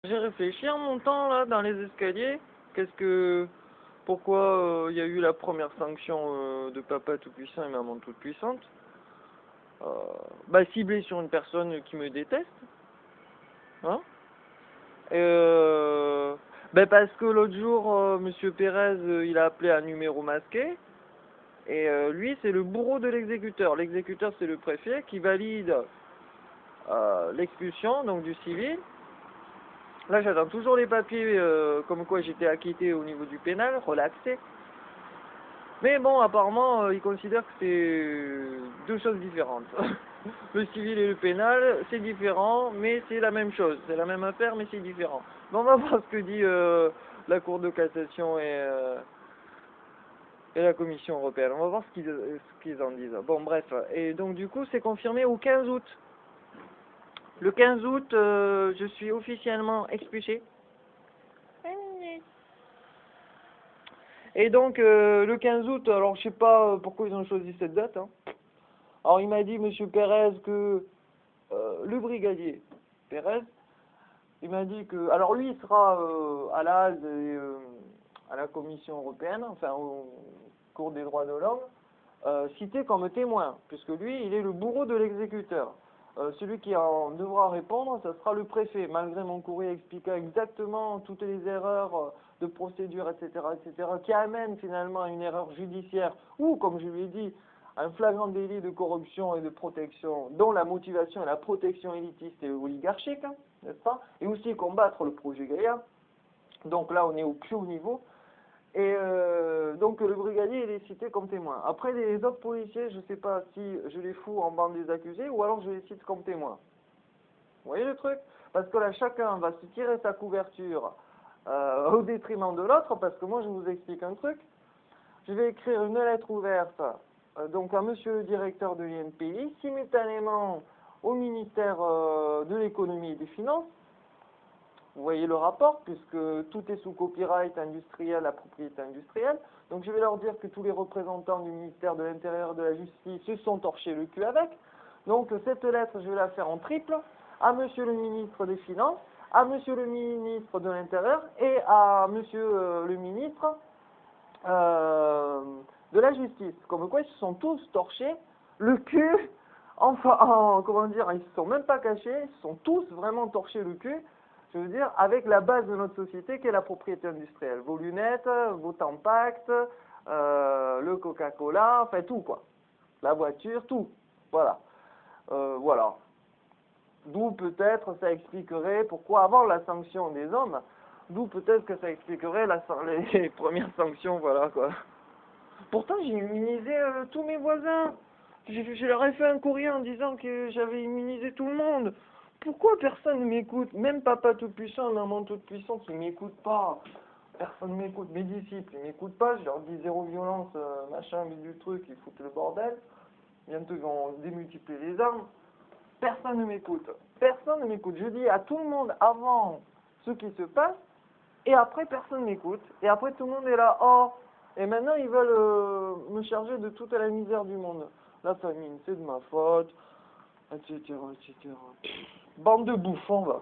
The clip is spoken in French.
J'ai réfléchi en montant là dans les escaliers. Pourquoi il y a eu la première sanction de papa tout puissant et maman toute puissante? Ciblée sur une personne qui me déteste, hein? Parce que l'autre jour, Monsieur Pérez, il a appelé un numéro masqué. Et lui, c'est le bourreau de l'exécuteur. L'exécuteur, c'est le préfet qui valide l'expulsion, donc du civil. Là, j'attends toujours les papiers comme quoi j'étais acquitté au niveau du pénal, relaxé. Mais bon, apparemment, ils considèrent que c'est deux choses différentes. Le civil et le pénal, c'est différent, mais c'est la même chose. C'est la même affaire, mais c'est différent. Bon, on va voir ce que dit la Cour de cassation et la Commission européenne. On va voir ce qu'ils en disent. Bon, bref. Et donc, du coup, c'est confirmé au 15 août. Le 15 août, je suis officiellement expulsé. Et donc, le 15 août, alors je sais pas pourquoi ils ont choisi cette date, hein. Alors, il m'a dit, Monsieur Pérez, que le brigadier Pérez, il m'a dit que... Alors, lui, il sera à l'AS et à la Commission européenne, enfin, au Cour des droits de l'homme, cité comme témoin, puisque lui, il est le bourreau de l'exécuteur. Celui qui en devra répondre, ce sera le préfet, malgré mon courrier expliquant exactement toutes les erreurs de procédure, etc., qui amènent finalement à une erreur judiciaire, ou, comme je lui ai dit, un flagrant délit de corruption et de protection, dont la motivation est la protection élitiste et oligarchique, hein, n'est-ce pas? Et aussi combattre le projet Gaïa. Donc là, on est au plus haut niveau. Et donc le brigadier il est cité comme témoin. Après les autres policiers, je ne sais pas si je les fous en bande des accusés ou alors je les cite comme témoins. Vous voyez le truc? Parce que là chacun va se tirer sa couverture au détriment de l'autre, parce que moi je vous explique un truc. Je vais écrire une lettre ouverte donc à monsieur le directeur de l'INPI, simultanément au ministère de l'économie et des finances. Vous voyez le rapport, puisque tout est sous copyright industriel, la propriété industrielle. Donc je vais leur dire que tous les représentants du ministère de l'Intérieur et de la Justice se sont torchés le cul avec. Donc cette lettre, je vais la faire en triple à monsieur le ministre des Finances, à monsieur le ministre de l'Intérieur et à monsieur le ministre de la Justice. Comme quoi, ils se sont tous torchés le cul. Comment dire, ils se sont même pas cachés, ils se sont tous vraiment torchés le cul. Je veux dire, avec la base de notre société qui est la propriété industrielle. Vos lunettes, vos Tampax, le Coca-Cola, enfin tout quoi. La voiture, tout. Voilà. Voilà. D'où peut-être ça expliquerait pourquoi avant la sanction des hommes, d'où peut-être que ça expliquerait les premières sanctions, voilà quoi. Pourtant j'ai immunisé tous mes voisins. Je leur ai fait un courrier en disant que j'avais immunisé tout le monde. Pourquoi personne ne m'écoute? Même papa tout puissant, maman toute puissante, ils m'écoutent pas. Personne ne m'écoute. Mes disciples, ils m'écoutent pas. Je leur dis zéro violence, machin, mais du truc, ils foutent le bordel. Bientôt ils vont démultiplier les armes. Personne ne m'écoute. Personne ne m'écoute. Je dis à tout le monde avant ce qui se passe, et après personne ne m'écoute. Et après tout le monde est là, oh. Et maintenant ils veulent me charger de toute la misère du monde. La famine, c'est de ma faute, etc., etc. Bande de bouffons, va.